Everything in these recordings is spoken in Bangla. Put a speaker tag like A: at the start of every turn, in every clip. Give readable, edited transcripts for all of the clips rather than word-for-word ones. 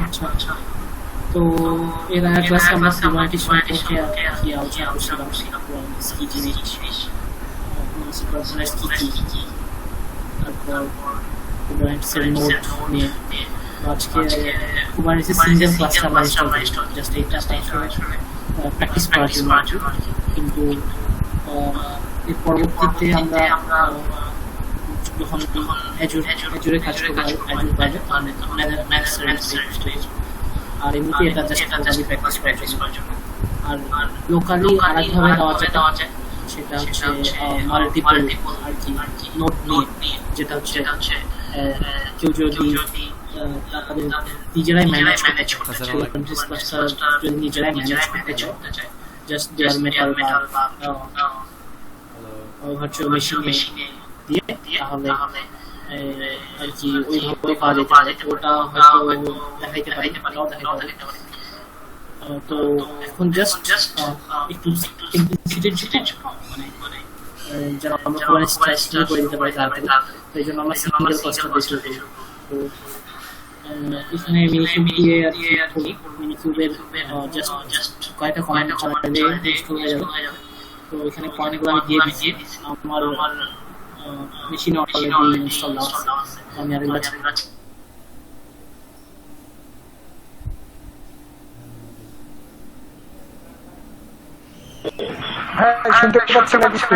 A: আচ্ছা আচ্ছা। তো এর আগের ক্লাসে আমরা সিমিলারিটি সম্পর্কে কি আলোচনা করছিলাম, কি জিনিস, সুপারপোজিশন কি, তারপর কুবারনেটিসের নোড নিয়ে। আজকে কুবারনেটিসের সিঙ্গেল ক্লাসটা আমরা ইনস্টল করব, জাস্ট এইটা প্র্যাকটিস করার জন্য। কিন্তু এর পরবর্তীতে আমরা যখন অ্যাজুরে কাজ করব, অ্যাজুর বাইরে ম্যানেজ সার্ভিস, আর এমনিতে এটা জাস্ট লোকালি প্র্যাকটিস করার জন্য। আর লোকালি আরেকভাবে দেওয়া যায়, সেটা হচ্ছে মাল্টিপল আর কি নোট নিয়ে, যেটা হচ্ছে কেউ যদি তাদের নিজেরাই ম্যানেজ করতে চায়, যদি নিজেরাই ম্যানেজ করতে চায়, জাস্ট দেয়ার মেটাল বা ভার্চুয়াল মেশিনে দিয়ে, তাহলে আর কি ওইভাবে পাওয়া যেতে পারে। ওটা হয়তো দেখাইতে পারি, দেখাইতে পারি। তো এখন জাস্ট একটু সিম্পলিসিটির জন্য, মানে যেন আমরা পুরো স্ট্রেসটা করে দিতে পারি তাড়াতাড়ি, এই জন্য আমরা সিঙ্গেল ক্লাসটা বেছে নিই। তো এখানে মিনিকিউব দিয়ে আর কি মিনিকিউবের জাস্ট কয়েকটা কমান্ড চালালে ইনস্টল হয়ে যাবে। তো এখানে কমান্ডগুলো আমি দিয়ে দিচ্ছি, আমার মেশিনে অলরেডি ইনস্টল আছে, আমি আর
B: হ্যাঁ শুনতে পাচ্ছি না কিছু।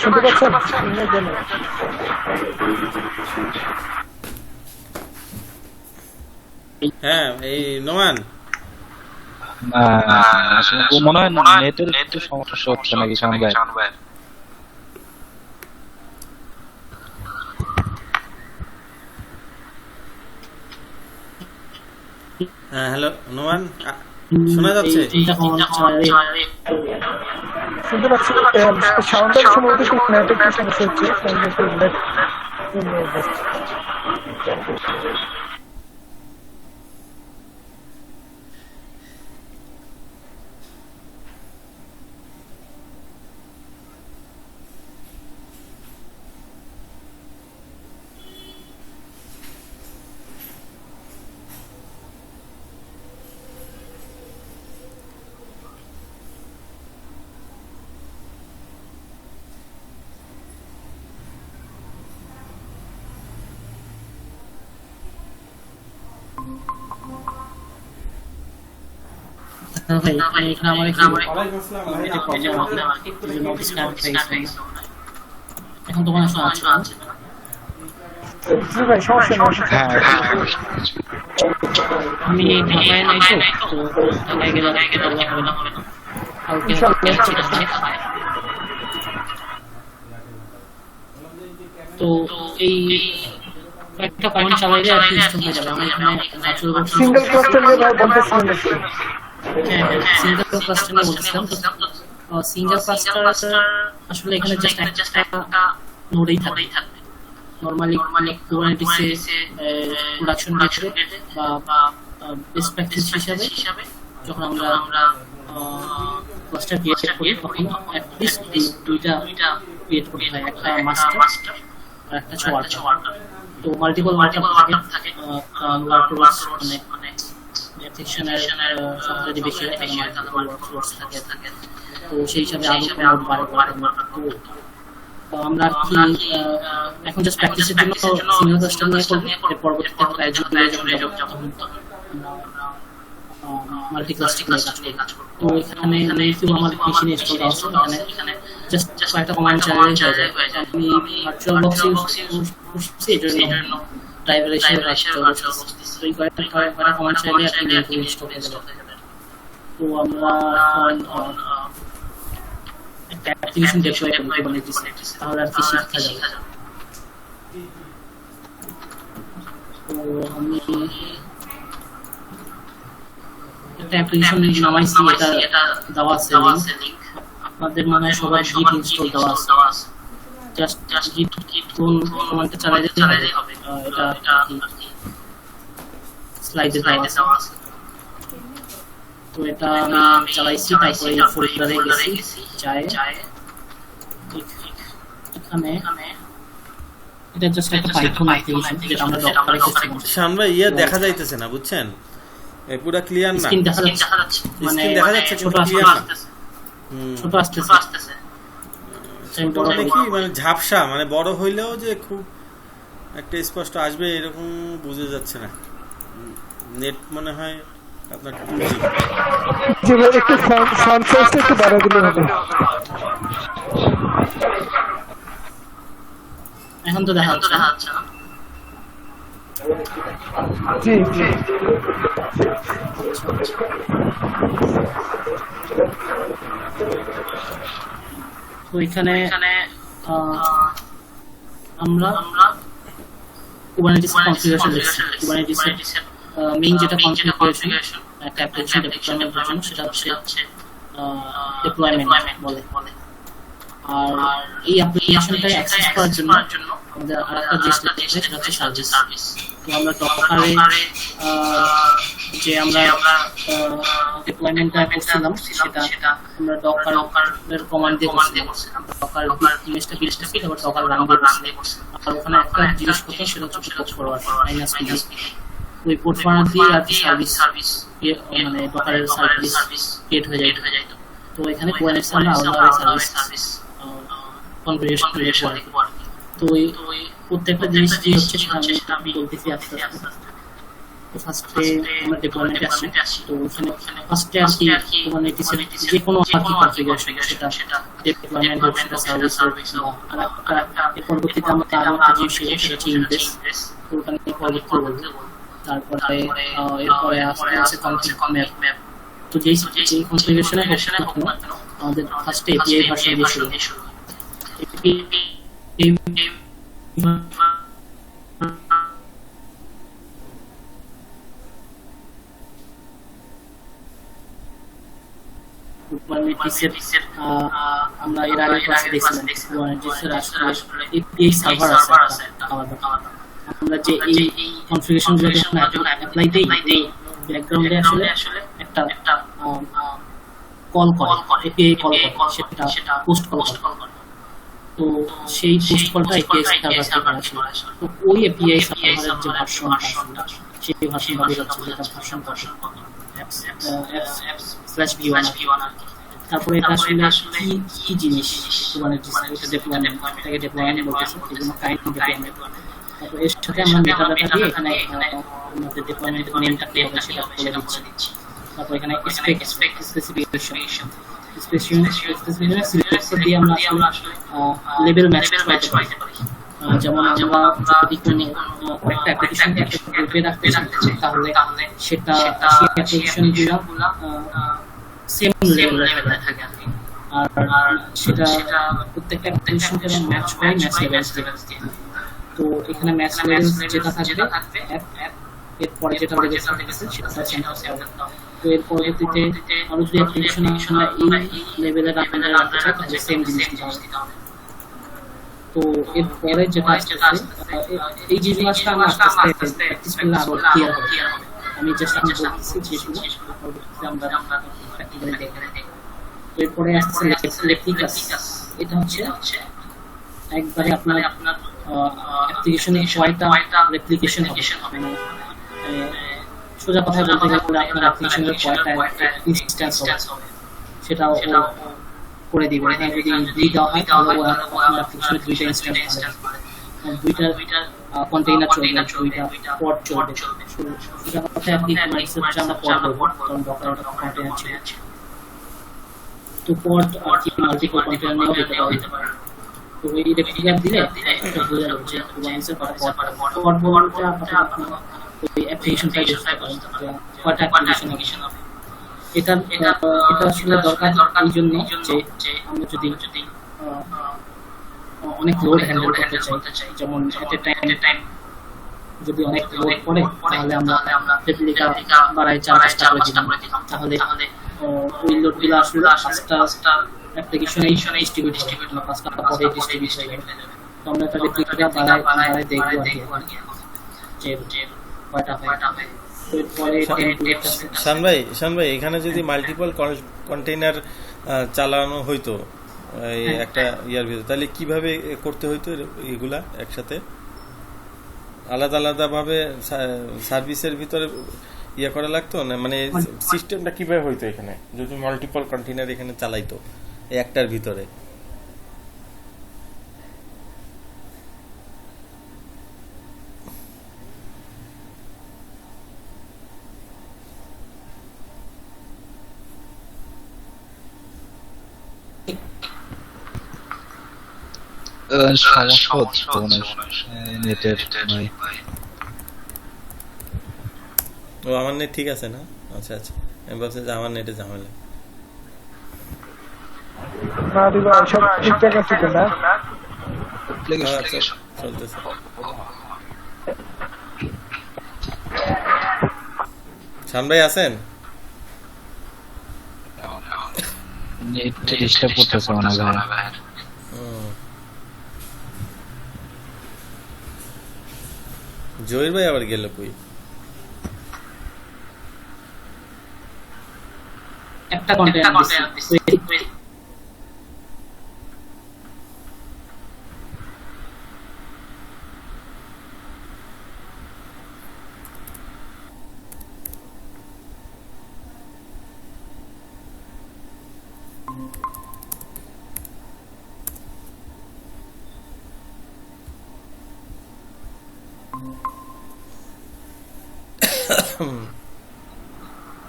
B: শুনতে পাচ্ছেন?
C: হ্যাঁ, এই নোমান
D: মনে হয় নেটের একটু সমস্যা হচ্ছে নাকি শাওন ভাই?
C: হ্যাঁ, হ্যালো নোমান, শোনা যাচ্ছে?
B: শুনতে পাচ্ছি, সাউন্ডটা সম্ভবত নেটের একটু সমস্যা হচ্ছে।
A: এখন তোমার সমস্যা আছে?
B: ভাই সমস্যা নেই।
A: আমি ঢাকায় নাই তো ঢাকায় গেলে হবে না, তো এই একটা কমেন্ট চালাইলে আর কি ইনস্টল হয়ে যাবে। আমরা এখানে
B: সিঙ্গেল ক্লাসটা নিয়ে ভাই বলতেছিলাম।
A: সিঙ্গেল ক্লাসটা নিয়ে বলছিলাম। তো সিঙ্গেল ক্লাসটা আসলে এখানে জাস্ট একটা নোডেই থাকবে। নরমালি কুবারনেটিসে প্রোডাকশন ডেটে বা বেস্ট প্র্যাকটিস হিসাবে যখন আমরা ক্লাস্টার ক্রিয়েট করি, তখন অ্যাটলিস্ট দুইটা ক্রিয়েট করতে হয়, একটা মাস্টার আর একটা ওয়ার্কার। তো মাল্টিপল ওয়ার্কার থাকে, ওয়ার্কারস মানে সেকশনের সংখ্যা যদি বেশি হয় তাহলে ওয়ার্কফোর্স থাকে। তো সেই হিসাবে আরো বাড়ে। তো আমরা কি এখন জাস্ট প্র্যাকটিসের জন্য সিঙ্গেল ক্লাসটা নিয়ে করব, এর পরবর্তীতে আমরা যখন মাল্টি ক্লাস্টিক নিয়ে কাজ করব। তো এখানে কিন্তু আমার মেশিনে ইনস্টল আছে, এখানে জাস্ট কয়েকটা কমান্ড চালালে হয়ে যায়। আমি ভার্চুয়াল বক্স ইউজ করছি, এর জন্য ড্রাইভার হিসেবে ভার্চুয়াল বক্স, তো এই কয়েকটা কমান্ড চালালে আপনি ইনস্টল হয়ে যাবে। তো আমরা একটা অ্যাপ্লিকেশন ডেপ্লয় করব, তাহলে আর কি শিখা যাবে। তো আমি একটা অ্যাপ্লিকেশন নামাইছি, এটা দেওয়া আছে লিংক। আপনাদের মনে হয় সবার গিট ইনস্টল দেওয়া আছে, জাস্ট গিট কোন কমান্ডটা চালাইলে হবে। এটা স্লাইডে দেওয়া আছে। তো এটা আমি চালাইছি, তারপরে ফোল্ডারে গেছি, যায় এখানে এটা জাস্ট একটা পাইথন অ্যাপ্লিকেশন যেটা আমরা ডকারে করছিলাম।
C: শান ভাই দেখা যাইতেছে না, বুঝছেন? পুরো ক্লিয়ার না।
A: স্ক্রিন দেখা যাচ্ছে, মানে
C: স্ক্রিন দেখা যাচ্ছে
A: ছোট
C: কিন্তু ক্লিয়ার না।
A: ছোট আসতেছে। আমি বড় করি।
C: দেখি মানে ঝাপসা, মানে বড় হইলেও যে খুব একটা স্পষ্ট আসবে এরকম বোঝা যাচ্ছে না। নেট মনে হয় আপনার 2G।
B: জি ভাই, একটু ফন্ট সাইজটা একটু বাড়ায় দিলে হবে।
A: এখন তো দেখা যাচ্ছে না।
B: জি জি
A: তো এখানে আমরা কুবারনেটিস কনফিগারেশন লিখছি। কুবারনেটিসের মেইন যেটা কনফিগারেশন একটা অ্যাপ্লিকেশন ডেভেলপমেন্টের জন্য সেটা হচ্ছে ডিপ্লয়মেন্ট বলে। আর এই অ্যাপ্লিকেশনটা অ্যাক্সেস করার জন্য আমাদের আরেকটা জিনিস লাগছে, সেটা হচ্ছে সার্ভিস। তো আমরা ডকারে যে আমরা ডিপ্লয়মেন্টটা করছিলাম সেটা আমরা ডকারের কমান্ড দিয়ে করছিলাম। ডকার ইমেজটা ফিট আবার ডকার রান দিয়ে করছিলাম। আর ওখানে একটা জিনিস করতে, সেটা হচ্ছে পোর্ট ফরওয়ার্ড -p। ওই পোর্ট ফরওয়ার্ড দিয়ে আর কি সার্ভিস মানে ডকারের সার্ভিস ক্রিয়েট হয়ে যায়। তো এখানে কুবারনেটিস আমরা আলাদা সার্ভিস কনফিগারেশন করব। তো ওই প্রত্যেকটা জিনিস কি হচ্ছে সেটা আমি বলতেছি আস্তে আস্তে। তো ফার্স্টে আমরা ডিপ্লয়মেন্টে আসি। তো ওখানে ফার্স্টে আর কি কুবারনেটিসের যে কোনো আর কি কনফিগারেশন সেটা ডিপ্লয়মেন্ট হোক, সেটা সার্ভিস হোক, আর একটা পরবর্তীতে আমরা আরো একটা জিনিস শিখব, সেটা হচ্ছে ইনডেক্স। তো ওটা নিয়ে পরবর্তীতে বলবো। তারপরে এরপরে আসছে কনফিগ ম্যাপ। তো যেই কনফিগারেশনে হোক না কেন আমাদের ফার্স্টে এপিআই ভার্সন দিয়ে শুরু। কুবারনেটিসের আমরা এর আগে ক্লাসে দেখছিলাম কুবারনেটিসের আসলে এপিআই সার্ভার আছে আলাদা। আমরা যে এই কনফিগারেশনগুলো যখন অ্যাপ্লাই দেই, ব্যাকগ্রাউন্ডে আসলে একটা কল করে, এপিআই কল করে, সেটা পোস্ট কল করে। তো সেই পোস্ট কলটা এপিআই সার্ভার থেকে করা ছিল। তো ওই এপিআই সার্ভারের যে ভার্সনটা সেই ভার্সনটা বেরোচ্ছে, যেটা ভার্সন apps/v1। তারপরে এটা আসলে কি জিনিস কুবারনেটিস ডিপ্লয়মেন্ট বলতেছে, বিভিন্ন কাইন্ড অফ ডিপ্লয়মেন্ট। তারপর এর সাথে আমরা মেটাডাটা দিয়ে এখানে আমাদের ডিপ্লয়মেন্ট নেমটা কি হবে সেটা বলে দিচ্ছি। তারপর এখানে স্পেসিফিকেশন দিয়ে আমরা আসলে লেভেল ম্যাচ করতে পারি। যেমন আমরা যদি কোনো একটা অ্যাপ্লিকেশনকে একটা গ্রুপে রাখতে চাই, তাহলে সেটা সেই অ্যাপ্লিকেশনগুলো সেম লেভেলে থাকে। আর সেটা প্রত্যেকটা অ্যাপ্লিকেশনকে ম্যাচ করে ম্যাচ লেভেলস দিয়ে। তো এখানে ম্যাচ লেভেলস যেটা থাকবে এরপরে যেটা লেগেছে সেটা সেন্টার। তো এর পরবর্তীতে আমরা যদি অ্যাপ্লিকেশন এই লেভেলে রাখতে চাই তাহলে সেম জিনিস দিতে হবে। তো এরপরে যেটা এই জিনিসটা আমরা আস্তে আস্তে প্র্যাকটিস করলে আরো ক্লিয়ার হবে। আমি জাস্ট বলতেছি জিনিসগুলো পরবর্তীতে আমরা প্র্যাকটিক্যালি দেখব। এরপরে আসছে লেপ্টিকাস। এটা হচ্ছে একবারে আপনার অ্যাপ্লিকেশনে কয়টা রেপ্লিকেশন হবে, সোজা কথা বলতে গেলে আপনার অ্যাপ্লিকেশনের কয়টা ইনস্ট্যান্স হবে সেটাও করে দিবে। এখানে যদি দুই দেওয়া হয় তাহলে আপনার অ্যাপ্লিকেশনে দুইটা ইনস্ট্যান্স পাবে, দুইটা কন্টেইনার চলবে, দুইটা পড চলবে। সোজা কথা আপনি কুবারনেটিসে আমরা পড বলবো, কারণ ডকার একটা কন্টেইনার ছিল। তো পড আর কি মাল্টিপল কন্টেইনার নিয়েও দিতে পারে। তো এই রেপ্লিকা দিলে এটা বোঝা যাবে যে কুবারনেটিসের পড বলতে আপনার ওই অ্যাপ্লিকেশনটা বুঝতে পারেন কয়টা অ্যাপ্লিকেশন হবে। এটা আসলে দরকার এই জন্য যে আমরা যদি অনেক লোড হ্যান্ডেল করতে চাই, যেমন এট এ টাইম যদি অনেক লোড পড়ে তাহলে আমরা রেপ্লিকা বাড়াই 4-5টা করে দিলাম, তাহলে ওই লোডগুলো আসলে 5টা অ্যাপ্লিকেশনে ডিস্ট্রিবিউট না 5টা পরে ডিস্ট্রিবিউট হয়ে যাবে। তো আমরা এটা রেপ্লিকা বাড়াই দেখবো আর কি যে কয়টা হয়।
C: শান ভাই এখানে যদি মাল্টিপল কন্টেইনার চালানো হইতো এই একটা ইয়ার ভিতরে, তাহলে কিভাবে করতে হইতো এগুলা একসাথে আলাদা আলাদা ভাবে সার্ভিসের ভিতরে ইয়া করা লাগতো না, মানে সিস্টেমটা কিভাবে হইতো এখানে যদি মাল্টিপল কন্টেইনার এখানে চালাইতো এই একটার ভিতরে?
D: সমস্যা হচ্ছে তো মনে হয় নেটের ভাই।
C: ও আমার নেট ঠিক আছে না? আচ্ছা আচ্ছা, আমি ভাবছি যে আমার নেটে ঝামেলা।
B: না দিবা সব ঠিকঠাক আছে তো না?
C: আচ্ছা, চলতেছে। শান ভাই আছেন?
D: নেট ডিস্টার্ব করতেছে মনে হয় ভাই।
C: জহির ভাই আবার গেল কই?
A: একটা কন্টেইনার দিছি।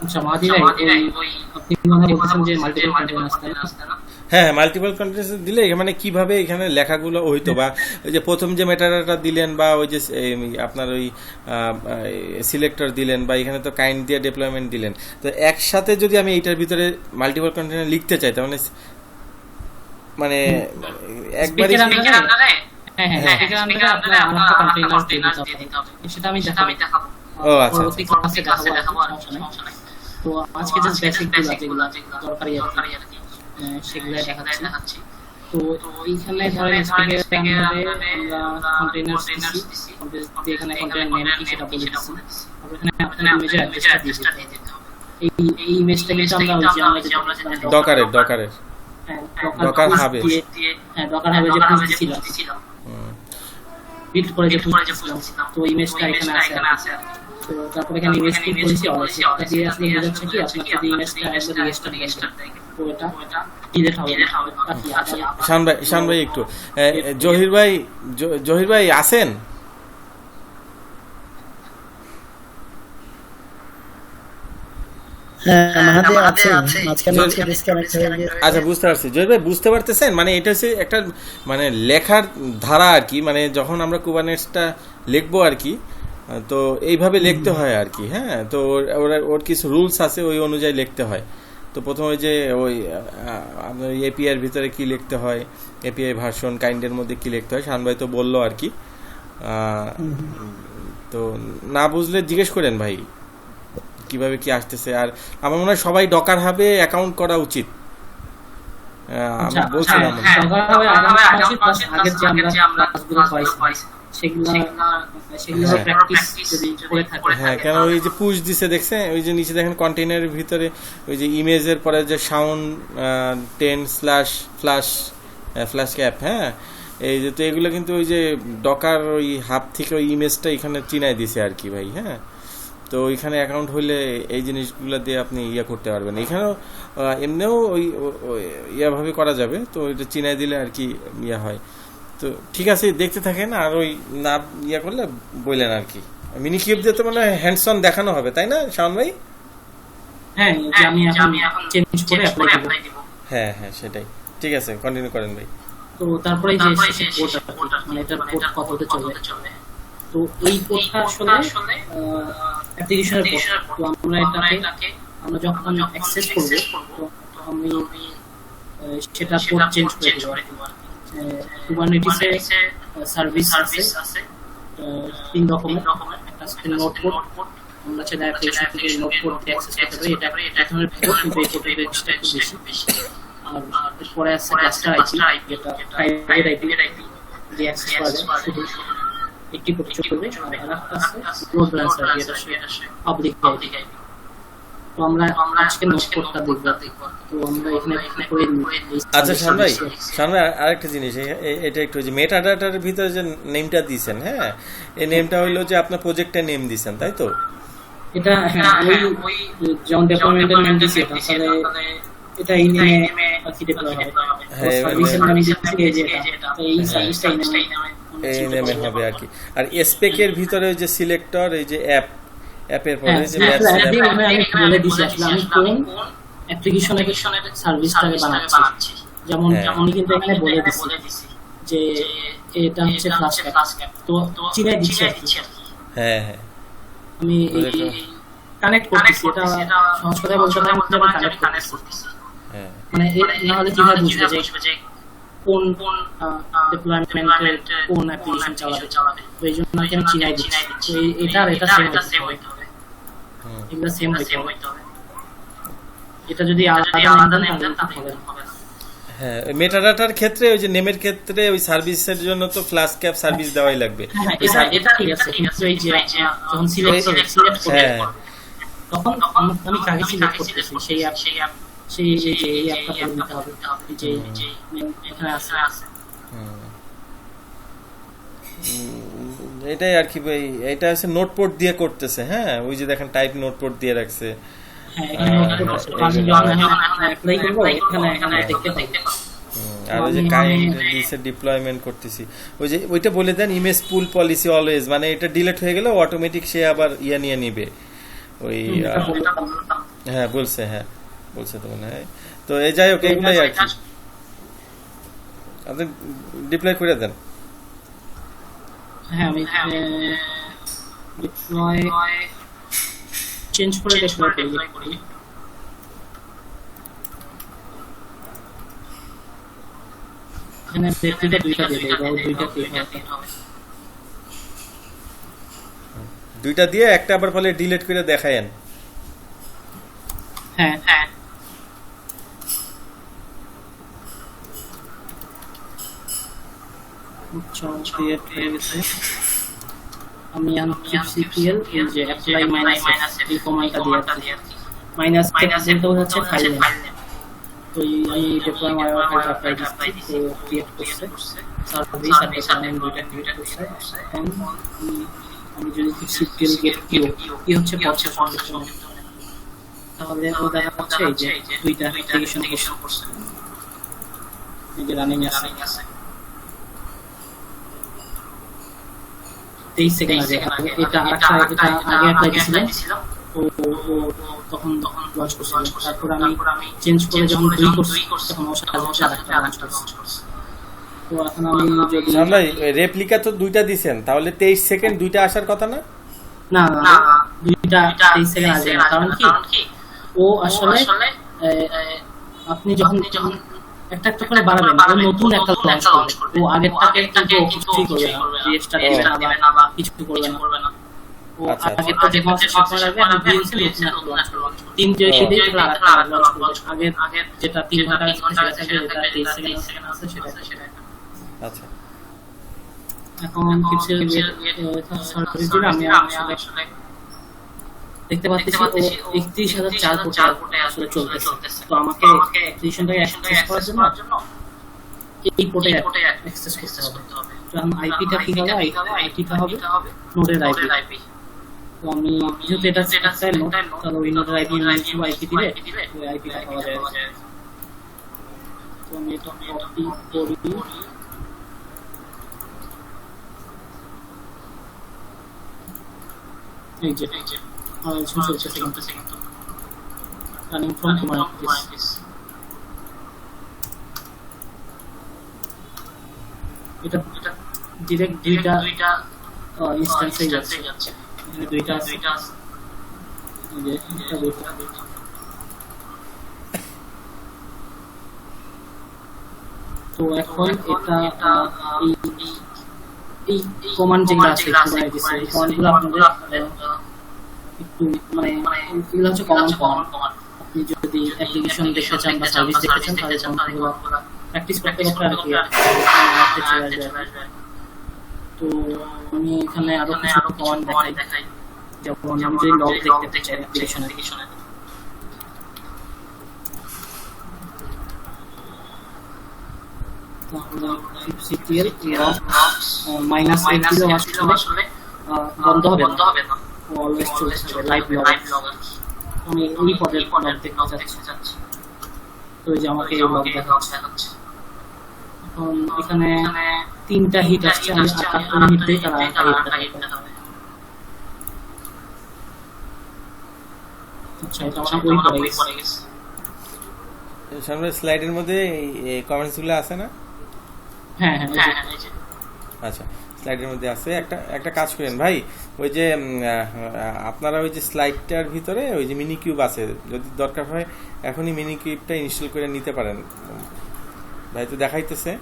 A: আচ্ছা মাদি ভাই, আপনি মনে বলছেন যে মাল্টিপল কন্টেইনার আসছে না?
C: হ্যাঁ, মাল্টিপল কন্টেইনার দিলে মানে কিভাবে এখানে লেখাগুলো হইতো, বা ওই যে প্রথম যে মেটাডাটা দিলেন, বা ওই যে আপনার ওই সিলেক্টর দিলেন, বা এখানে তো কাইন্ড দিয়ে ডিপ্লয়মেন্ট দিলেন, তো একসাথে যদি আমি এইটার ভিতরে মাল্টিপল কন্টেইনার লিখতে চাই তার মানে একবারই
A: সেটা আমি দেখাবো।
C: ও আচ্ছা,
A: তো আজকে জাস্ট বেসিক যেগুলো দরকারি আর কি সেগুলো দেখাচ্ছি। তো এইখানে ধরেন আমরা কন্টেইনার দিছি, এখানে কন্টেইনার নেম কি সেটা বলে দিছি। এখানে আপনার ইমেজের অ্যাড্রেসটা দিয়ে দিতে হবে। এই ইমেজটা কিন্তু আমরা
C: ডকারের ডকার হাবে
A: ডকার হাবে যে পুশ দিছিলাম, বিল্ড করে যে পুশ দিছিলাম, তো ইমেজটা এখানে আছে। তো তারপর এখানে ইমেজ কি করেছি অলরেডি, এটা দিয়ে আসলে বোঝাচ্ছে কি আপনার যদি ইমেজটা একবার রিস্টার্ট দেয় তো এটা ডিলিট হবে বাকি
C: শান ভাই একটু জহির ভাই আছেন? আচ্ছা, বুঝতে পারছি জহির ভাই, বুঝতে পারতেছেন মানে এটা হচ্ছে একটা মানে লেখার ধারা আর কি, মানে যখন আমরা কুবারনেটসটা লিখবো আর কি, তো এইভাবে লিখতে হয় আর কি। হ্যাঁ, তো ওর কিছু রুলস আছে, ওই অনুযায়ী লিখতে হয়। তো প্রথমে যে ওই আপনার এপিআইয়ের ভিতরে কি লিখতে হয়, এপিআই ভার্সন কাইন্ডের মধ্যে কি লিখতে হয়, শান ভাই তো বললো আর কি। তো না বুঝলে জিজ্ঞেস করেন ভাই কিভাবে কি আসতেছে। আর আমার মনে হয় সবাই ডকার হাবে অ্যাকাউন্ট করা উচিত। আমি বলছিলাম হ্যাঁ, কেন ওই যে পুশ দিছে দেখছেন, ওই যে নিচে দেখেন কন্টেইনারের ভিতরে ওই যে ইমেজের পরে যে সাউন্ড 10/flash ক্যাপ, হ্যাঁ এই যে, তো এগুলো কিন্তু ওই যে ডকার ওই হাব থেকে ওই ইমেজটা এখানে চিনাই দিছে আর কি ভাই। হ্যাঁ, তো ওইখানে অ্যাকাউন্ট হইলে এই জিনিসগুলো দিয়ে আপনি ইয়া করতে পারবেন। এখানেও এমনিও ওই ইয়াভাবে করা যাবে, তো এটা চিনাই দিলে আর কি ইয়া হয়। তো ঠিক আছে, দেখতে থাকেন, আর ওই না ইয়া করলে বললেন আর কি। মিনি কিউব দিয়ে তো মানে হ্যান্ডস অন দেখানো হবে, তাই না শাওন ভাই?
A: হ্যাঁ, আমি এখন চেঞ্জ করে অ্যাপ্লাই দিব।
C: হ্যাঁ হ্যাঁ, সেটাই। ঠিক আছে, কন্টিনিউ করেন ভাই।
A: তো তারপরে যে কোডটা মানে এটা কোড কত হতে চলবে, তো এই কোডটা আসলে অ্যাপ্লিকেশনের কোড। তো আমরা এটাকে আমরা যখন অ্যাক্সেস করব তো আমি সেটা কোড চেঞ্জ করে দেব আর কি। কুবারনেটিসে সার্ভিস আছে 3 রকমের, একটা হচ্ছে নোড কোড, আমরা চাইলে অ্যাপ্লিকেশন থেকে নোড কোড দিয়ে অ্যাক্সেস করতে পারি। এটা ধরনের কোড কিন্তু এই কোডের রেজিস্টার একটু বেশি। আর এরপরে আছে ক্লাস্টার আইপি, যেটা প্রাইভেট আইপি যে অ্যাক্সেস করা যায় শুধু একটি কোড চলবে। আর আরেকটা আছে লোড ব্যালেন্সার, যেটা পাবলিক আইপি। তো আমরা আজকে নোট কোডটা দেখব। তো আমরা এখানে করে নিই।
C: আচ্ছা শান ভাই আরেকটা জিনিস, এটা একটু যে মেটা ডাটার ভিতরে যে নেমটা দিয়েছেন, হ্যাঁ এই নেমটা হইলো যে আপনার প্রজেক্টের নেম দিয়েছেন, তাই তো?
A: এটা ওই যেমন ডেভেলপমেন্টের নেম দিয়েছি, তাহলে এটা এই নেমে কি ডেভেলপ হবে।
C: হ্যাঁ,
A: সার্ভিসের নাম দিয়েছি এই যে এটা, তো এই সার্ভিসটা
C: এই নেমে হবে আর কি। আর স্পেকের ভিতরে যে সিলেক্টর, এই যে অ্যাপের পরে যে ম্যাচ
A: আমি বলে দিছি আসলে আমি কোন অ্যাপ্লিকেশনের সার্ভিসটাকে বানাচ্ছি। যেমন আমি কিন্তু এখানে বলে দিছি যে এটা হচ্ছে ফ্লাস্ক অ্যাপ, তো চিনে দিচ্ছি।
C: হ্যাঁ
A: আমি কানেক্ট করতেছি, এটা সহজ কথা বলতে গেলে আমি কানেক্ট করতেছি।
C: হ্যাঁ,
A: মানে না হলে কিভাবে বুঝবে যে কোন ডেভেলপমেন্টের কোন অ্যাপ্লিকেশন চালাবে। তো এই জন্য আমি চিনাই দিচ্ছি। তো এটা সেম হইতে হবে, এগুলো সেম হইতে হবে। এটা যদি আলাদা নেম দেন তাহলে হবে না।
C: হ্যাঁ, মেটাডাটার ক্ষেত্রে ওই যে নেমের ক্ষেত্রে ওই সার্ভিসের জন্য তো ফ্লাস্ক অ্যাপ সার্ভিস দেওয়াই লাগবে।
A: এটা ঠিক আছে, কিন্তু এই যে যখন সিলেক্ট করে তখন আমি কাকে সিলেক্ট করতেছি সেই অ্যাপ, সেই এই অ্যাপটা নিতে হবে, যে এখানে আছে।
C: এটাই আর কি ভাই, এটা হচ্ছে নোটপ্যাড দিয়ে করতেছে। হ্যাঁ, ওই যে দেখেন টাইপ নোটপ্যাড দিয়ে রাখছে। আর ওই যে কাইন্ড দিছে ডিপ্লয়মেন্ট করতেছি, ওই যে ওইটা বলে দেন ইমেজ পুল পলিসি অলওয়েজ, মানে এটা ডিলিট হয়ে গেলে অটোমেটিক সে আবার নিয়ে নিবে ওই। হ্যাঁ বলছে তো মনে হয়। তো এই যাই হোক, এগুলাই আর কি, আপনি ডিপ্লয় করে দেন।
A: হ্যাঁ, আমি ডিপ্লয় চেঞ্জ করে ডিপ্লয় করি। এখানে ব্যক্তিটা দুইটা দিয়ে দেব,
C: দুইটা দিয়ে একটা আবার ফলে ডিলিট করে দেখায়েন।
A: হ্যাঁ আমি সিপিএল এই যে অ্যাপ্লাই মাইনাস এই কমান্ডটা দিয়ে মাইনাস বলতে হচ্ছে ফাইল নেম। তো এই ডিপ্লয় ফাইল অ্যাপ্লাই দিচ্ছি, তো ক্রিয়েট করছে সার্ভিস আর নেম দুইটা ক্রিয়েট করছে। আমি যদি সিপিএল গেট কি হচ্ছে পড়ছে ফাউন্ডেশন, তাহলে ও দেখা যাচ্ছে এই যে দুইটা অ্যাপ্লিকেশন করছে, এই যে রানিং আছে 23 সেকেন্ড আগে। এটা আগে অ্যাপ্লাই দিয়েছিলাম, তো তখন লঞ্চ করছিলাম। তারপর আমি চেঞ্জ করে যখন দুই করছি তখন ওর সাথে আরেকটা লঞ্চ করছি। তো এখন আমি যদি
C: ভাই রেপ্লিকা তো দুইটা দিবেন, তাহলে 23 সেকেন্ড দুইটা আসার কথা না?
A: না দুইটা 23 সেকেন্ড আসবে না। কারণ কি ও আসলে আপনি যখন একটা করে বাড়াবেন, ও নতুন একটা লঞ্চ করবে, ও আগেরটাকে কিন্তু কিছুই করবে না, রিস্টার্ট দিবে না বা কিছু করবে না। ও আগেরটা যে লঞ্চ করতে লাগবে আমি দিয়েছি নতুন একটা লঞ্চ করব। তিন যে দিয়ে আরেকটা লঞ্চ করবে। আগে যেটা 3 ঘন্টা সেটা 23 সেকেন্ড আছে সেটা।
C: আচ্ছা,
A: এখন কিছু সার্ভিস দিলে আমি আসলে দেখতে পাচ্ছি ও 31,004 কোটে আসলে চলতেছে। তো আমাকে অ্যাপ্লিকেশনটাকে অ্যাক্সেস করার জন্য এই কোটে অ্যাক্সেস করতে হবে। তো আইপিটা কি হবে? আইপিটা হবে নোডের আইপি। তো আমি যেহেতু এটা চাই নোড, তাহলে ওই নোডের আইপি শুধু আইপি দিলে ওই আইপিটা পাওয়া যায়। তো আমি এটা কপি করি, এই যে running from Kubernetes. এটা ডিরেক্ট দুইটা ইনস্ট্যান্সে যাচ্ছে, এখানে দুইটা আছে, এই যে এটা দুইটা। তো এখন এটা এই কমান্ড যেগুলো আছে Kubernetes এই কমান্ডগুলো আপনাদের একটু মানে এগুলো হচ্ছে কমন। আপনি যদি অ্যাপ্লিকেশন দেখতে চান বা সার্ভিস দেখতে চান তাহলে কমান্ডগুলো প্র্যাকটিস করতে আর কি চলে আসবে। তো আমি এখানে আরো কিছু কমান্ড দেখাই, যেমন আমি যদি লগ দেখতে চাই অ্যাপ্লিকেশনে, তাহলে kubectl মাইনাস এন দিলেও আসলে বন্ধ হবে না, অলওয়েজ চলতে থাকবে লাইভ লগ। আমি এই পদের লগ দেখতে চাচ্ছি, তো এই যে আমাকে এই লগ দেখাচ্ছে। এখন এখানে 3টা হিট আসছে, আমি 78 মিনিট দিয়ে তারা হিট দেখাবে। আচ্ছা, এটা আমার ওই পড়ে গেছে।
C: সামনে স্লাইডের মধ্যে এই কমেন্টস গুলো আছে না?
A: হ্যাঁ হ্যাঁ, এই যে
C: আচ্ছা, স্লাইডের মধ্যে আছে। একটা কাজ করেন ভাই, ওই যে আপনারা ওই যে স্লাইডটার ভিতরে ওই যে মিনি কিউব আছে, যদি দরকার হয় এখনই মিনি কিউবটা ইনস্টল করে নিতে পারেন। ভাই তো দেখাইতেছে,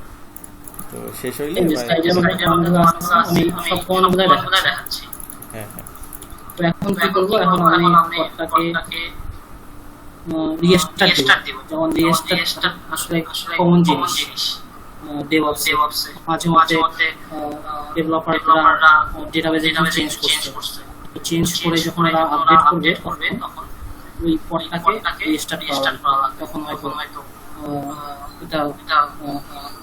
C: তো শেষ হইলে
A: এই যে স্লাইডের মধ্যে কমান্ডগুলো আছে, আমি সব কমান্ডগুলো দেখাচ্ছি।
C: হ্যাঁ হ্যাঁ।
A: তো এখন কি করব, এখন আমি কোডটাকে রিস্টার্ট দিব। যেমন রিস্টার্ট আসলে কমন জিনিস ডেভঅপসে মাঝে মধ্যে ডেভেলপাররা ডেটাবেজে চেঞ্জ করছে, চেঞ্জ করে যখন ওরা আপডেট করবে তখন ওই কোডটাকে রিস্টার্ট করা লাগে। তখন হয়তো এটা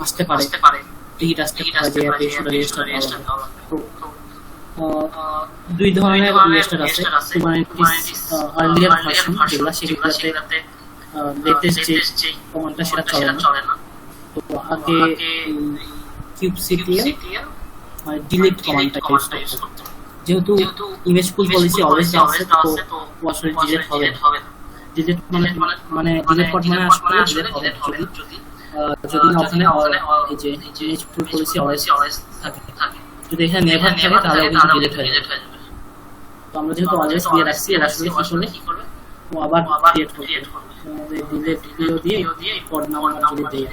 A: আসতে পারে টিকিট আসতে পারে যে আপনি রিস্টার্ট করা লাগে। তো দুই ধরনের রিস্টার্ট আছে, কুবারনেটিস আর্লিয়ার ভার্সন যেগুলো, সেগুলোতে লেটেস্ট যে কমান্ডটা সেটা চলে না। তো আগে kubectl মানে ডিলিট কমান্ডটা ইউজ করতে, যেহেতু ইমেজ পুল পলিসি অলওয়েজ আছে, তো আসলে ডিলিট হবে না। ডিলিট মানে ডিলিট কোড মানে আসলে ডিলিট হবে যদি ওখানে এই যে ইমেজ পুল পলিসি অলওয়েজ থাকে। যদি এখানে নেভার থাকে তাহলে ওটা ডিলিট হয়ে যাবে। তো আমরা যেহেতু অলওয়েজ দিয়ে রাখছি, আসলে কি করবে ও আবার ক্রিয়েট করবে। আমাদের ডিলিট ভিডিও দিয়ে কোড নাম্বার যদি দেই,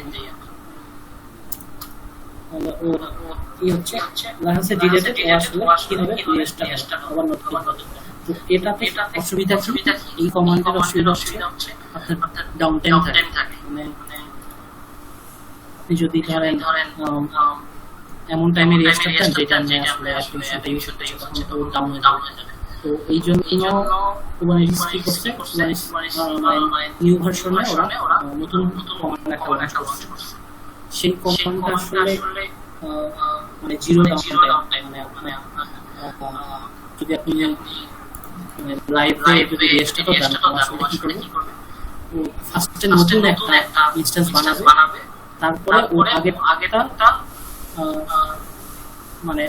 A: তাহলে ও কি হচ্ছে লাইসেন্স ডিলিটেড আসলে কি হবে রিস্টার্ট আবার নোট করবে। তো এটাতে অসুবিধা কি, এই কমান্ডের অসুবিধা হচ্ছে আপনার ডাউন টাইম থাকে। মানে আপনি যদি ধরেন এমন টাইমে রিস্টার্ট দেন যেটা নিয়ে আসলে অ্যাপ্লিকেশনটা ইউজ করতে তো ডাউন হয়ে যাবে। তো এই জন্য কুবারনেটিস কি করছে, নিউ ভার্সনে ওরা নতুন কমান্ড একটা লঞ্চ করছে। সেই কমান্ডটা আসলে মানে জিরো ডাউন টাইম, মানে যদি আপনি লাইভে যদি রিস্টার্ট দেন আসলে কি করবে, ও ফার্স্টে নতুন একটা ইনস্ট্যান্স বানাবে, তারপরে ওর আগেটা মানে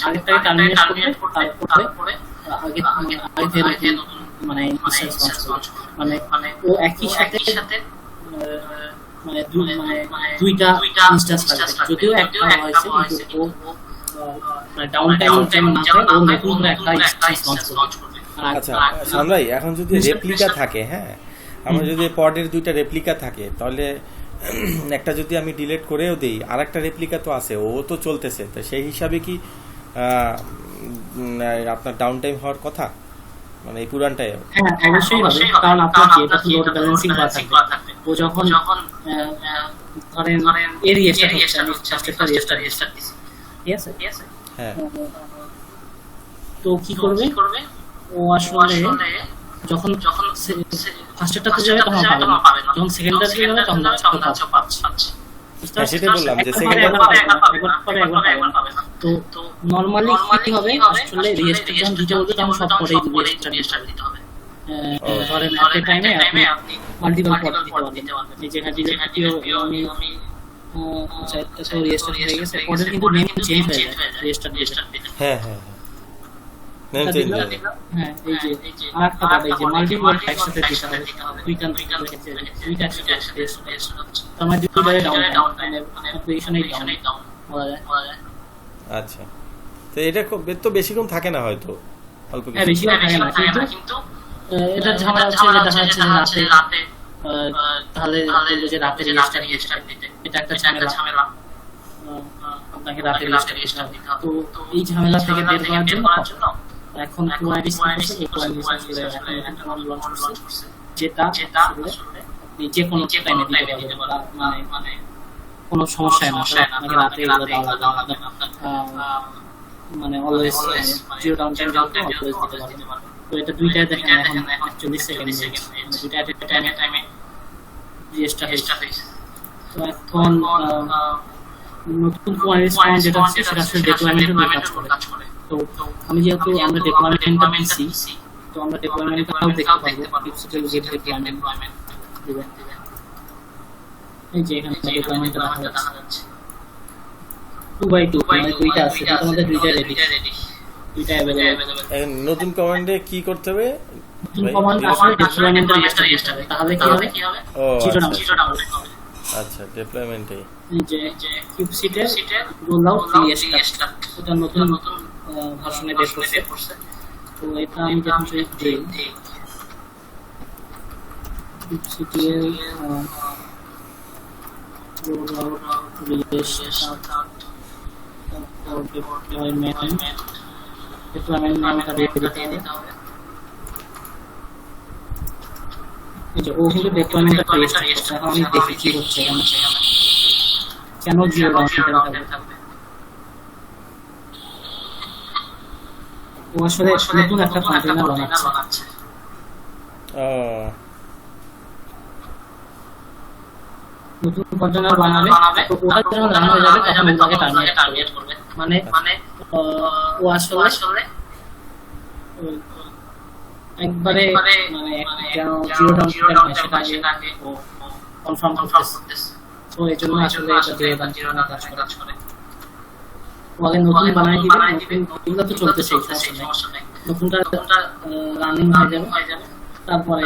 A: আগেরটাকে টার্মিনেট করবে, তারপরে আগে মানে ইনস্ট্যান্স লঞ্চ করবে। মানে ও একই সাথে মানে দুইটা ইনস্ট্যান্স থাকবে, যদিও একটা হয়েছে কিন্তু ও মানে ডাউন টাইম না হয় ও নতুন একটা ইনস্ট্যান্স লঞ্চ করবে।
C: আচ্ছা সামরাই, এখন যদি রেপ্লিকা থাকে, হ্যাঁ আমার যদি পডের দুইটা রেপ্লিকা থাকে, তাহলে একটা যদি আমি ডিলিট করেও দিই, আর একটা রেপ্লিকা তো আছে, ও তো চলতেছে, তো সেই হিসাবে কি আপনার ডাউন টাইম হওয়ার কথা, মানে এই পুরানটাই?
A: হ্যাঁ অবশ্যই হবে, কারণ আপনার যেটা লোড ব্যালেন্সিং করা থাকবে, ও যখন ধরেন এর রিস্টার্ট হচ্ছে, আমি জাস্ট একটা রিস্টার্ট দিছি, ঠিক আছে?
C: হ্যাঁ।
A: তো কি করবে ও আসলে যখন ফার্স্টটা যাবে তখন পাবে না, যখন সেকেন্ডটা যাবে তখন পাচ্ছে।
C: সেটাই বললাম যে
A: একবার পাবে না। তো নরমালি কি হবে, আসলে রিস্টার্ট যখন দিতে হবে তখন সব পরেই রিস্টার্ট দিতে হবে। ধরেন একটা টাইমে আপনি মাল্টিপল পড দিতে পারবেন। এই যেখানে ডিলেটটিও আমি আচ্ছা এটা তো রিস্টার্ট হয়ে গেছে, পডের কিন্তু নেম চেঞ্জ হয়ে যায় রিস্টার্ট দিতে।
C: হ্যাঁ হ্যাঁ নেম চেঞ্জ হয়ে যায়।
A: হ্যাঁ এই যে আরেকটা পড, এই যে মাল্টিপল একসাথে দিতে হবে, দুইটা একসাথে রিস্টার্ট হচ্ছে, আমার দুটোই ডাউন মানে অ্যাপ্লিকেশনে ডাউন বলা যায়।
C: আচ্ছা, তো এটা তো বেশিক্ষণ থাকে না, হয়তো অল্প কিছু।
A: হ্যাঁ বেশিক্ষণ থাকে না, কিন্তু এটা ঝামেলা হচ্ছে যে দেখা যাচ্ছে রাতে তাহলে যে রাতে রিস্টার্ট দিতে, এটা একটা ঝামেলা, আপনাকে রাতে রিস্টার্ট দিতে হবে। তো এই ঝামেলা থেকে বের হওয়ার জন্য এখন কুবারনেটিস আসলে একটা লঞ্চ করছে, যেটা আসলে যে কোনো টাইমে দিতে পারবে, মানে কোনো সমস্যা না, আপনাকে রাতে মানে always zero down time always দিতে পারবে। তো এটা দুইটাই দেখেন এখন 40 সেকেন্ড, দুইটা টাইমে রিস্টার্ট হয়েছে। তো এখন নতুন কোয়ারি স্পান যেটা আছে সেটা আসলে ডিপ্লয়মেন্টের কাজ করে। তো আমি যেহেতু আমরা ডিপ্লয়মেন্টটা দিছি, তো আমরা ডিপ্লয়মেন্টটাও দেখতে পারবো কিপসিটের যে ডিপ্লয়মেন্ট দিবেন। এই যে এখানে ডিপ্লয়মেন্টটা দেখা যাচ্ছে 2x2 মানে দুইটা আছে, কিন্তু আমাদের দুইটা রেডি, দুইটা अवेलेबल।
C: নতুন কমান্ডে কি করতে হবে?
A: নতুন কমান্ড আসলে ডিপ্লয়মেন্টটা ইনস্টল হবে, তাহলে কি হবে?
C: ও
A: জিরো ডাউন হবে।
C: আচ্ছা, ডিপ্লয়মেন্টে
A: এই যে কিপসিটের রোল আউট স্টার্ট, এটা নতুন ভার্সনে বের করছে। তো এটা আমি যখন দেই কিপসিটের রোল আউট ডিপ্লয়মেন্ট নামটা দিয়ে দিতে হবে। এই যে ও কিন্তু ডিপ্লয়মেন্টটা টেস্ট করছে, এখন আমি দেখি কি হচ্ছে এখানে, কেন জিরো ডাউন থাকবে। ও আসলে নতুন একটা কন্টেইনার বানাচ্ছে। নতুন কন্টেইনার বানাবে, তো ওটা যখন রান হয়ে যাবে তখন ওটাকে টার্গেট করবে। মানে ও আসলে একবারে মানে জিরো ডাউন সেটাকে ও কনফার্ম করতেছে। তো এই জন্য আসলে এটা জিরো ডাউন কাজ করে। ওকে নতুন বানাই দিবেন, এগুলো তো চলতেছে, সমস্যা নাই। নতুনটা রানিং হয়ে যাবে, তারপরে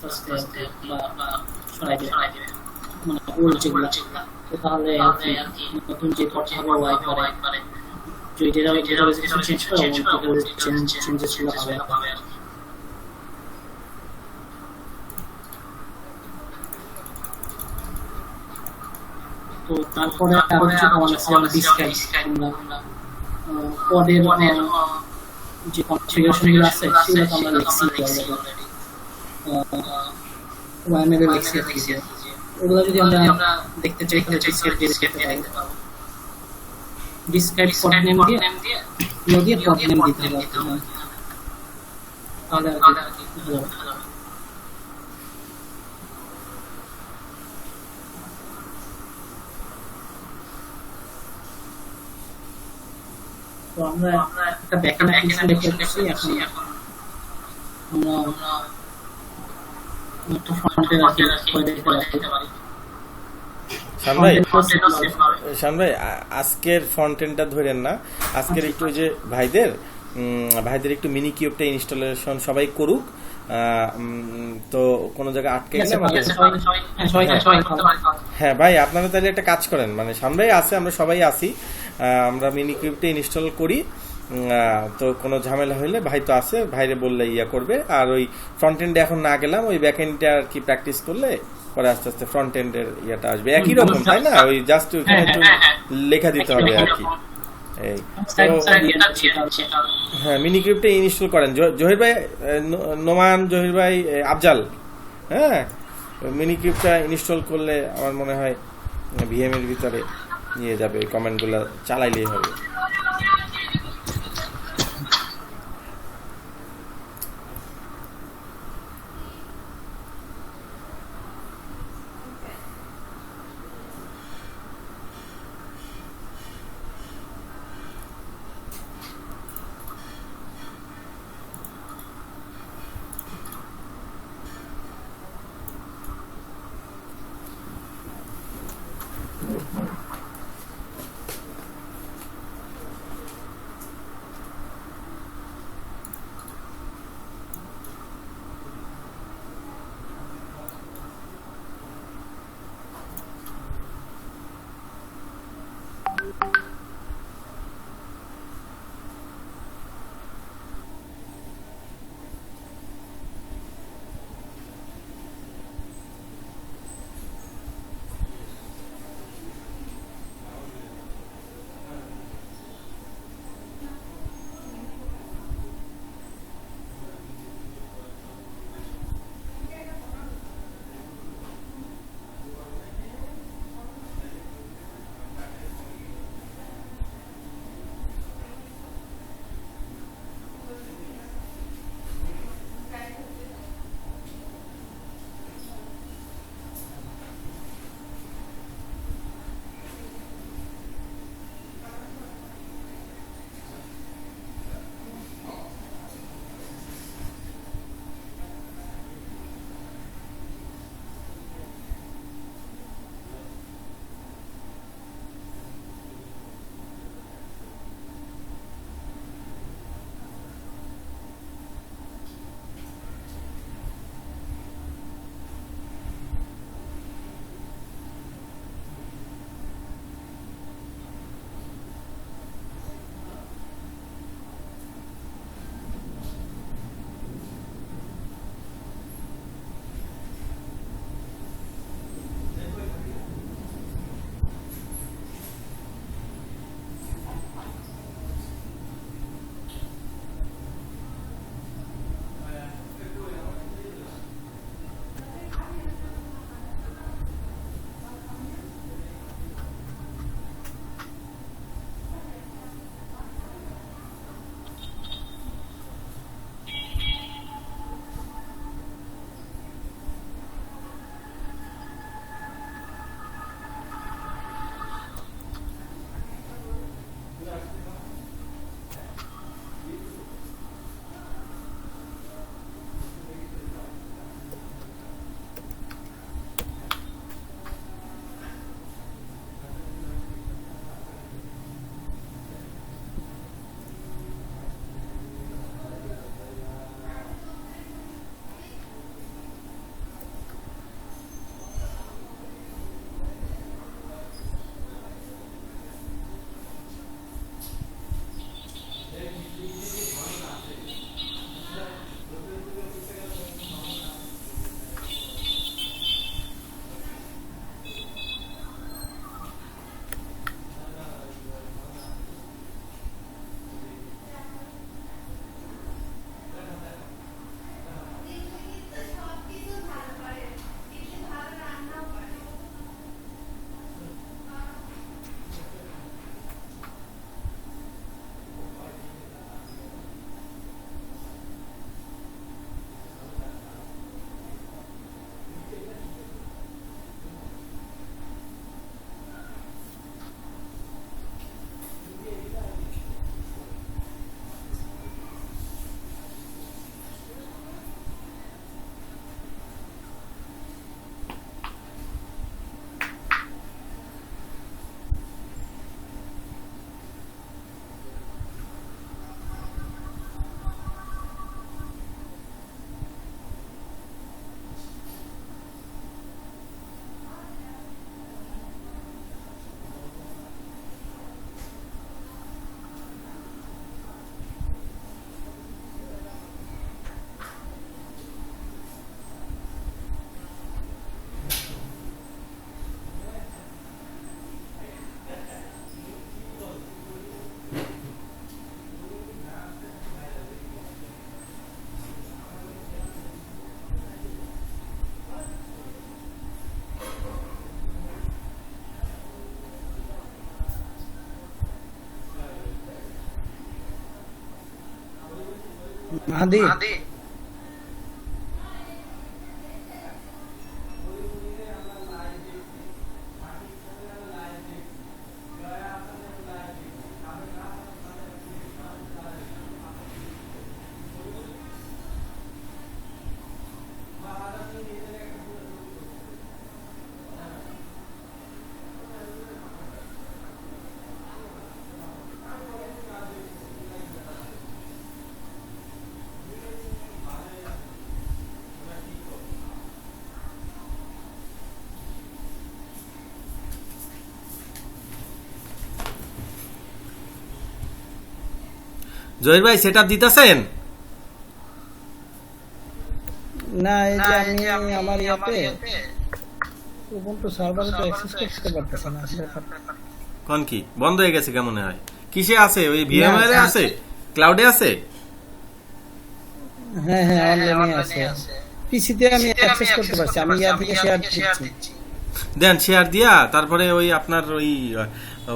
A: আস্তে আস্তে বা সরাই দিবে মানে ওল্ড যেগুলো। তো তাহলে আর কি নতুন যে করতে হবে ও একবারে যেটা চেঞ্জ করে চেঞ্জেস গুলো হবে। তো তারপরে আরো কিছু কমান্ড আছে, যেমন ডিসক্রাইব, কোডের যে কনফিগারেশন গুলো আছে সেগুলো আমরা লিখছি অলরেডি, ওয়াইএমএল এর লিখছি। ওগুলো যদি আমরা দেখতে চাই তাহলে ডিসক্রাইব দেখতে পাবো। ডিসক্রাইব কোড নেম দিয়ে কোড নেম দিতে হবে, তাহলে আর কি ভালো হবে। তো আমরা একটা ব্যাকএন্ড অ্যাপ্লিকেশন দেখতেছি। এখন আমরা একটা ফ্রন্টের করে দিতে পারি।
C: শান ভাই আজকের ফ্রন্ট এন্ডটা ধরেন না, আজকের একটু ওই যে ভাইদের একটু মিনি কিউবটা ইনস্টলেশন সবাই করুক। তো কোনো জায়গায় আটকে গেলে হ্যাঁ ভাই আপনারা তাহলে একটা কাজ করেন, মানে শান ভাই আছে, আমরা সবাই আছি, আমরা মিনি কিউবটা ইনস্টল করি। তো কোনো ঝামেলা হইলে ভাই তো আছে, ভাইরে বললে ইয়া করবে। আর ওই ফ্রন্ট এন্ডে এখন না গেলাম, ওই ব্যাক এন্ডে আর কি প্র্যাকটিস করলে পরে আস্তে আস্তে ফ্রন্ট এন্ডের ইয়েটা আসবে। একই রকম তাই না? ওই জাস্ট ওইখানে একটু লেখা দিতে হবে আর কি। এই হ্যাঁ মিনি কিউবটা ইনস্টল করেন জহির ভাই, নোমান, জহির ভাই, আফজাল। হ্যাঁ মিনি কিউবটা ইনস্টল করলে আমার মনে হয় ভিএম এর ভিতরে নিয়ে যাবে, ওই কমেন্টগুলো চালাইলেই হবে।
B: মাহাদি
C: জহির ভাই সেটআপ দিতেছেন?
B: না, এই যে আমি আমার ইয়াতে উবুন্টু সার্ভারে তো অ্যাক্সেস করতে পারতেছি না ব্যাপারটা।
C: কোন কি বন্ধ হয়ে গেছে কেমন হয়? কিসে আছে? ওই ভিএমওয়্যার এ আছে, ক্লাউডে আছে?
B: হ্যাঁ হ্যাঁ, অনলাইনে আছে। পিসিতে আমি অ্যাক্সেস করতে পারছি, আমি ইয়া থেকে শেয়ার দিচ্ছি।
C: দেন শেয়ার দিয়া তারপরে ওই আপনার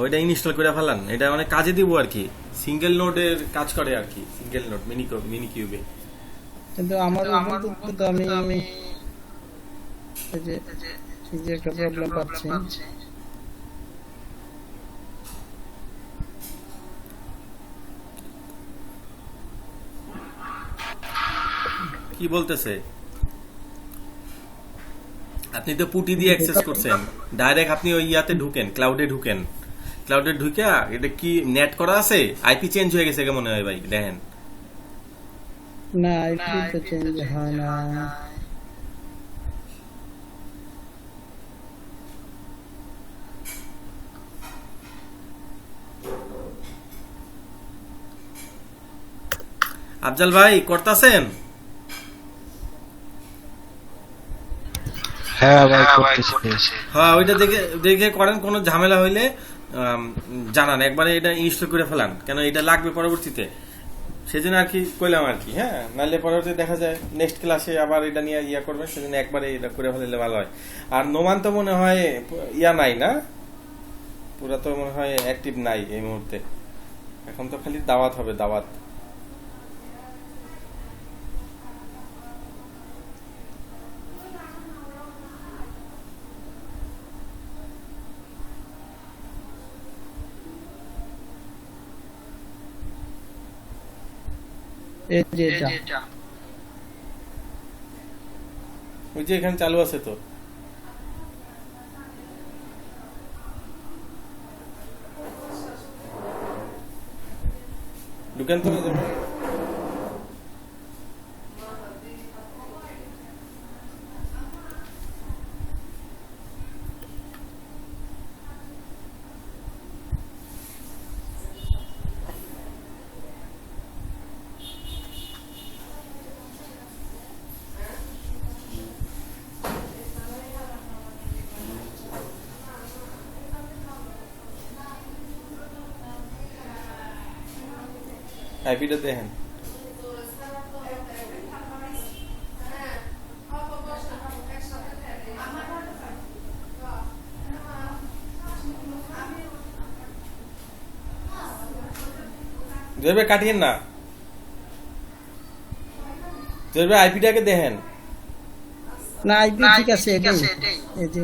C: ওইটা ইনস্টল করে ফেলান। এটা অনেক কাজে দিব আর কি, সিঙ্গেল নোডের কাজ করে আর কি, সিঙ্গেল নোড মিনি কিউবে।
B: কিন্তু আমার উবুন্টুতে তো আমি এই যে একটা প্রবলেম পাচ্ছি।
C: কি বলতেছে? আপনি তো পুটি দিয়ে অ্যাক্সেস করছেন, ডাইরেক্ট আপনি ওই ইয়াতে ঢুকেন, ক্লাউডে ঢুকেন। ক্লাউডে ঢুকে এটা কি নেট করা আছে? আইপি চেঞ্জ হয়ে গেছে কেমন হয় ভাই? দেখেন
B: না, আইপি তো চেঞ্জ হয় না।
C: আফজাল ভাই করতেছেন?
D: হ্যাঁ ভাই করতেছি।
C: হ্যাঁ, ওইটা দেখে দেখে করেন। কোনো ঝামেলা হইলে জানান, একবারে এটা ইনস্টল করে ফেলান, কেন এটা লাগবে পরবর্তীতে। সেজন্য আর কি কইলাম আর কি। হ্যাঁ, নাহলে পরবর্তীতে দেখা যায় নেক্সট ক্লাসে আবার এটা নিয়ে ইয়া করবেন, সেজন্য একবারে এটা করে ফেললে ভালো হয়। আর নোমান তো মনে হয় ইয়া নাই না, পুরা তো মনে হয় অ্যাক্টিভ নাই এই মুহূর্তে। এখন তো খালি দাওয়াত হবে, দাওয়াত।
B: এই যে এটা
C: ওই যে এখানে চালু আছে তো। ঢুকেন তো। আইপিটা দেখেন। জয়বে কাটিয়েন না, জয়বে আইপিটাকে দেখেন।
B: না, আইপি ঠিক আছে, এটাই এই যে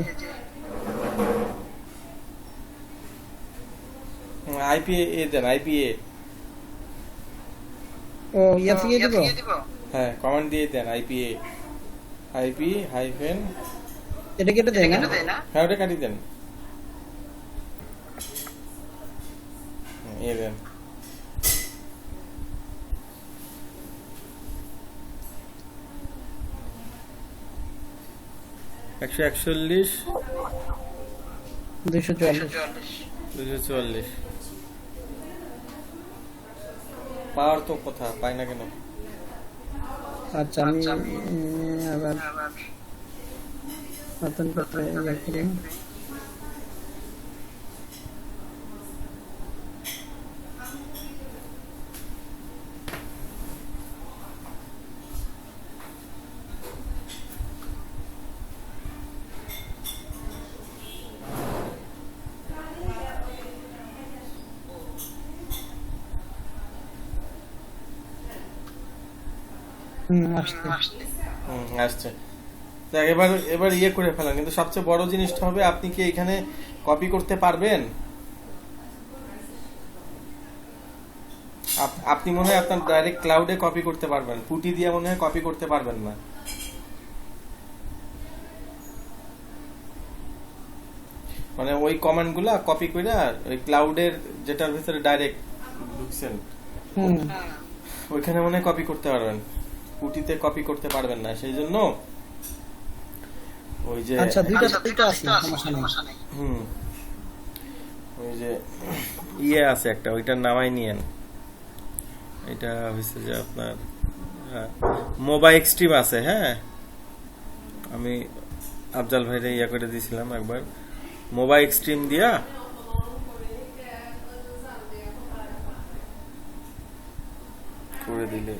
C: আইপি এ দেন, আইপি এ।
B: ও ইয়া থেকে দিব।
C: হ্যাঁ, কমান্ড দিয়ে দেন আইপি এ, আইপি হাইফেন।
B: এটা কেটে দেয় না?
C: হ্যাঁ, ওটা কাটিয়ে দেন। এ দেন। একশো 240 পাওয়ার তো কথা পাই না কেন?
B: আচ্ছা, আমি আবার নতুন করে ইয়া করি। আসছে।
C: আসছে। তো এবার এবার ইয়ে করে ফেলেন, কিন্তু সবচেয়ে বড় জিনিসটা হবে আপনি কি এখানে কপি করতে পারবেন? আপনি মনে হয় আপনার ডাইরেক্ট ক্লাউডে কপি করতে পারবেন, পুটি দিয়ে মনে হয় কপি করতে পারবেন না। মানে ওই কমান্ড গুলা কপি করে ওই ক্লাউডের যেটার ভিতরে ডাইরেক্ট ঢুকছেন ওইখানে মনে হয় কপি করতে পারবেন, পুটিতে কপি করতে পারবেন না। সেই জন্য ওই যে
B: আচ্ছা, দুইটা আছে, সমস্যা নেই।
C: ওই যে ইয়ে আছে একটা, ওইটার নামাই নিয়েন। এটা হচ্ছে যে আপনার মোবাইল এক্সট্রিম আছে। হ্যাঁ, আমি আফজাল ভাইরে ইয়া করে দিয়েছিলাম একবার, মোবাইল এক্সট্রিম দিয়া করে দিলে